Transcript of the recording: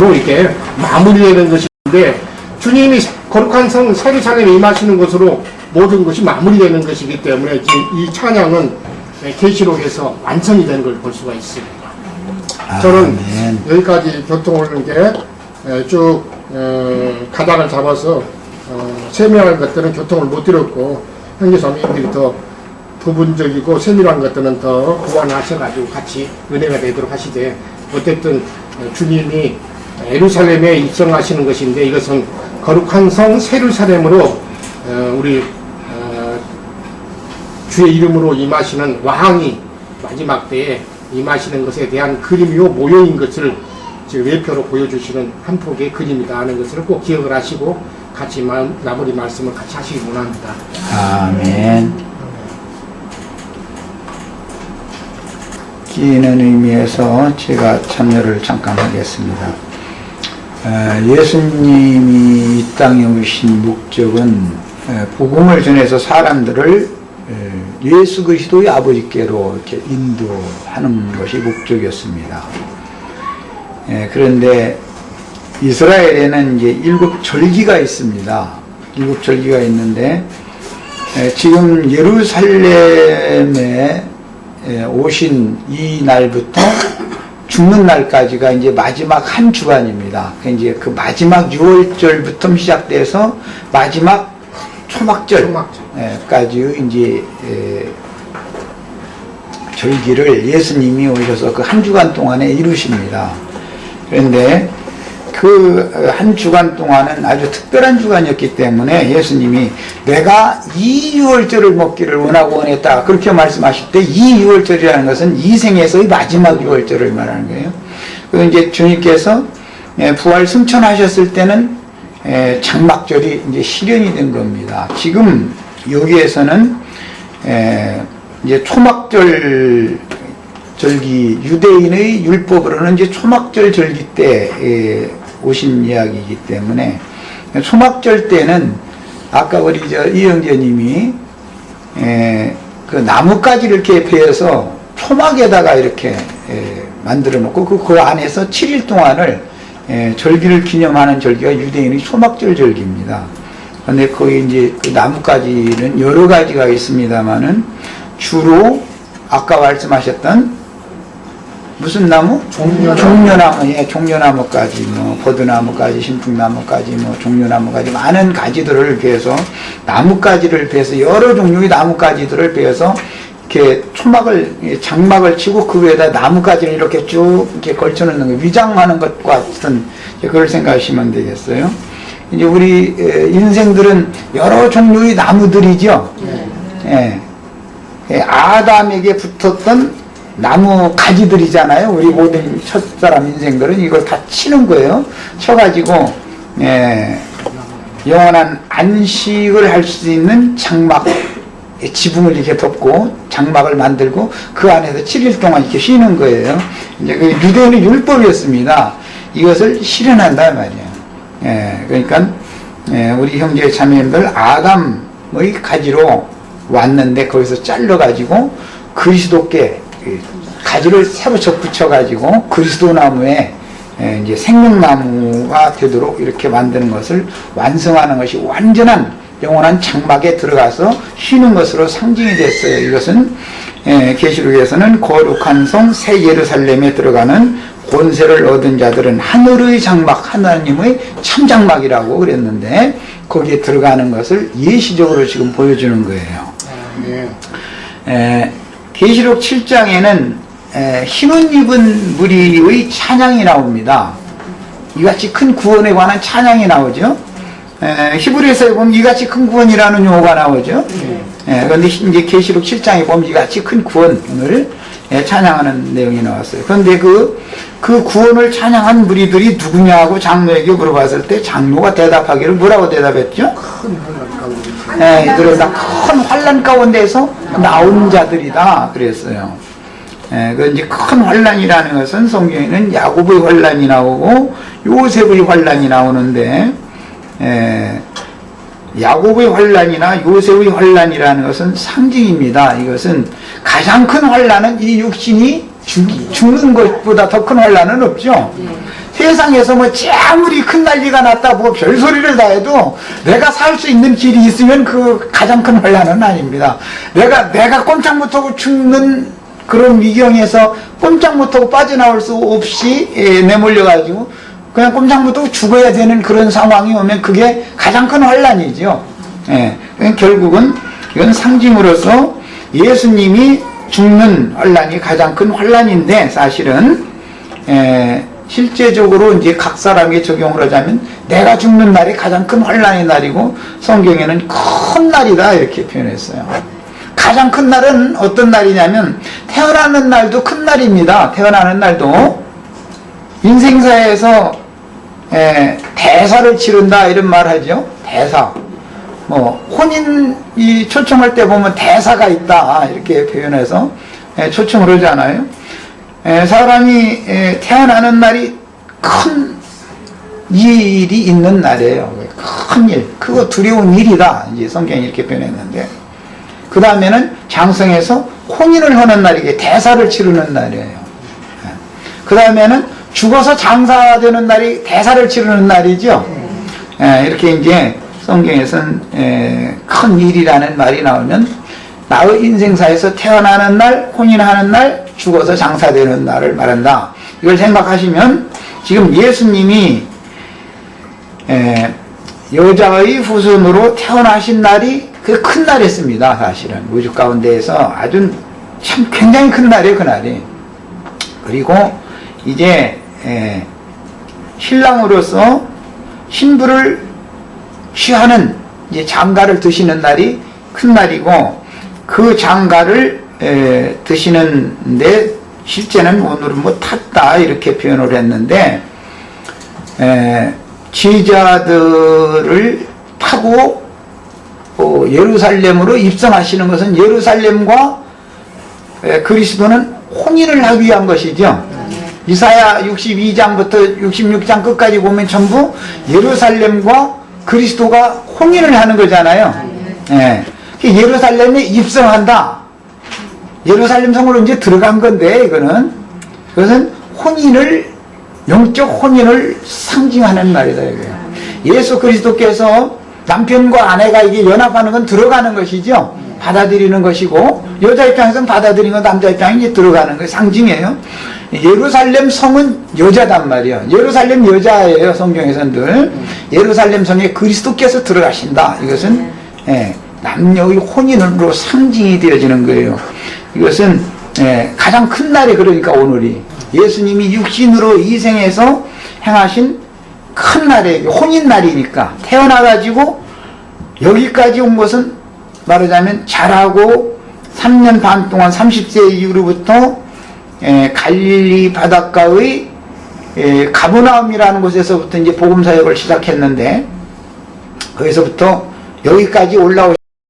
것으로 이렇게 마무리되는 것인데, 주님이 거룩한 성 예루살렘에 임하시는 것으로 모든 것이 마무리되는 것이기 때문에 이 찬양은 계시록에서 완성이 된 걸 볼 수가 있습니다. 저는 여기까지 교통을 쭉 가닥을 잡아서 세밀한 것들은 교통을 못 들었고, 형제자매님들이 더 부분적이고 세밀한 것들은 더 보완하셔가지고 같이 은혜가 되도록 하시되, 어쨌든 주님이 예루살렘에 입성하시는 것인데, 이것은 거룩한 성 예루살렘으로 우리 주의 이름으로 임하시는 왕이 마지막 때에 임하시는 것에 대한 그림이요 모형인 것을 지금 외표로 보여주시는 한 폭의 그림이다 하는 것을 꼭 기억을 하시고 같이 마무리 말씀을 같이 하시기 원합니다. 아멘. 기는 의미에서 제가 참여를 잠깐 하겠습니다. 예수님이 이 땅에 오신 목적은 복음을 전해서 사람들을 예수 그리스도의 아버지께로 이렇게 인도하는 것이 목적이었습니다. 그런데 이스라엘에는 이제 7절기가 있습니다. 7절기가 있는데, 지금 예루살렘에 오신 이 날부터 죽는 날까지가 이제 마지막 한 주간입니다. 이제 그 마지막 6월절부터 시작돼서 마지막 초막절까지 이제 절기를 예수님이 오셔서 그 한 주간 동안에 이루십니다. 그런데 그 한 주간 동안은 아주 특별한 주간이었기 때문에 예수님이 내가 이 6월절을 먹기를 원하고 원했다 그렇게 말씀하실 때, 이 6월절이라는 것은 이 생에서의 마지막 6월절을 말하는 거예요. 그리고 이제 주님께서 부활 승천하셨을 때는 장막절이 이제 실현이 된 겁니다. 지금 여기에서는 이제 초막절 절기, 유대인의 율법으로는 이제 초막절 절기 때 오신 이야기이기 때문에, 초막절 때는 아까 우리 이영재님이 그 나뭇가지를 이렇게 베어서 초막에다가 이렇게 만들어 놓고 그 안에서 7일 동안을 절기를 기념하는 절기가 유대인의 초막절 절기입니다. 그런데 거기 이제 그 나뭇가지는 여러 가지가 있습니다만은 주로 아까 말씀하셨던 무슨 나무? 종려나무. 예, 종려나무까지, 버드나무까지, 신풍나무까지, 종려나무까지 많은 가지들을 베어서, 나뭇가지를 베어서 여러 종류의 나뭇가지들을 베어서 이렇게 장막을 치고 그 위에다 나뭇가지를 이렇게 쭉 이렇게 걸쳐놓는 거, 위장하는 것과 같은 그걸 생각하시면 되겠어요. 이제 우리 인생들은 여러 종류의 나무들이죠. 아담에게 붙었던 나무 가지들이잖아요. 우리 모든 첫사람 인생들은 이걸 다 치는 거예요. 쳐가지고 영원한 안식을 할 수 있는 장막, 지붕을 이렇게 덮고 장막을 만들고 그 안에서 7일 동안 이렇게 쉬는 거예요. 이제 그 유대인의 율법이었습니다. 이것을 실현한다 말이에요. 그러니까 우리 형제 자매님들 아담의 가지로 왔는데 거기서 잘라가지고 그리스도께 가지를 새로 접붙여가지고 그리스도 나무에 이제 생명나무가 되도록 이렇게 만드는 것을 완성하는 것이 완전한 영원한 장막에 들어가서 쉬는 것으로 상징이 됐어요. 이것은 계시록에서는 거룩한 성 새 예루살렘에 들어가는 권세를 얻은 자들은 하늘의 장막, 하나님의 참장막이라고 그랬는데 거기에 들어가는 것을 예시적으로 지금 보여주는 거예요. 계시록 7장에는 흰 옷 입은 무리의 찬양이 나옵니다. 이같이 큰 구원에 관한 찬양이 나오죠. 히브리서에 보면 이같이 큰 구원이라는 용어가 나오죠. 그런데 이제 계시록 7장에 보면 이같이 큰 구원을 찬양하는 내용이 나왔어요. 그런데 그 구원을 찬양한 무리들이 누구냐고 장로에게 물어봤을 때 장로가 대답하기를 뭐라고 대답했죠? 이들은 다 큰 환난 가운데서 나온 자들이다 그랬어요. 그 이제 큰 환난이라는 것은 성경에는 야곱의 환난이 나오고 요셉의 환난이 나오는데, 야곱의 환난이나 요셉의 환난이라는 것은 상징입니다. 이것은 가장 큰 환난은 이 육신이 죽는 것보다 더 큰 환난은 없죠. 세상에서 뭐 아무리 큰 난리가 났다 뭐 별소리를 다 해도 내가 살 수 있는 길이 있으면 그 가장 큰 환난은 아닙니다. 내가 꼼짝 못하고 죽는 그런 위경에서 꼼짝 못하고 빠져나올 수 없이 내몰려가지고 그냥 꼼짝 못하고 죽어야 되는 그런 상황이 오면 그게 가장 큰 환난이죠. 결국은 이건 상징으로서 예수님이 죽는 환난이 가장 큰 환난인데, 사실은 실제적으로 이제 각 사람에게 적용을 하자면 내가 죽는 날이 가장 큰 환난의 날이고, 성경에는 큰 날이다 이렇게 표현했어요. 가장 큰 날은 어떤 날이냐면 태어나는 날도 큰 날입니다. 태어나는 날도 인생사에서 대사를 치른다 이런 말 하죠. 대사. 뭐 혼인 이 초청할 때 보면 대사가 있다 이렇게 표현해서 초청을 하잖아요. 사람이 태어나는 날이 큰 일이 있는 날이에요. 큰 일, 크고 두려운 일이다 이제 성경이 이렇게 표현했는데, 그 다음에는 장성해서 혼인을 하는 날이게 대사를 치르는 날이에요. 그 다음에는 죽어서 장사되는 날이 대사를 치르는 날이죠. 이렇게 이제 성경에서는 큰 일이라는 말이 나오면 나의 인생사에서 태어나는 날, 혼인하는 날, 죽어서 장사되는 날을 말한다. 이걸 생각하시면 지금 예수님이 여자의 후손으로 태어나신 날이 그 큰 날이었습니다. 사실은 우주 가운데에서 아주 참 굉장히 큰 날이에요. 그 날이. 그리고 이제 신랑으로서 신부를 취하는 이제 장가를 드시는 날이 큰 날이고, 그 장가를 드시는데 실제는 오늘은 뭐 탔다 이렇게 표현을 했는데, 제자들을 타고 예루살렘으로 입성하시는 것은 예루살렘과 그리스도는 혼인을 하기 위한 것이죠. 이사야 62장부터 66장 끝까지 보면 전부 예루살렘과 그리스도가 혼인을 하는 거잖아요. 예루살렘에 입성한다. 예루살렘 성으로 이제 들어간 건데, 그것은 혼인을, 영적 혼인을 상징하는 말이다. 이거예요. 예수 그리스도께서 남편과 아내가 이게 연합하는 건 들어가는 것이죠. 받아들이는 것이고, 여자 입장에서는 받아들이는 건 남자 입장에 이제 들어가는 거 상징이에요. 예루살렘 성은 여자단 말이에요. 예루살렘 여자예요. 성경에서는 늘 예루살렘 성에 그리스도께서 들어가신다. 이것은 남녀의 혼인으로 상징이 되어지는 거예요. 이것은 가장 큰 날이, 그러니까 오늘이 예수님이 육신으로 이 생에서 행하신 큰 날이에요. 혼인 날이니까 태어나가지고 여기까지 온 것은 말하자면 자라고 3년 반 동안 30세 이후로부터 갈릴리 바닷가의 가버나움이라는 곳에서부터 이제 복음 사역을 시작했는데, 거기서부터 여기까지 올라오신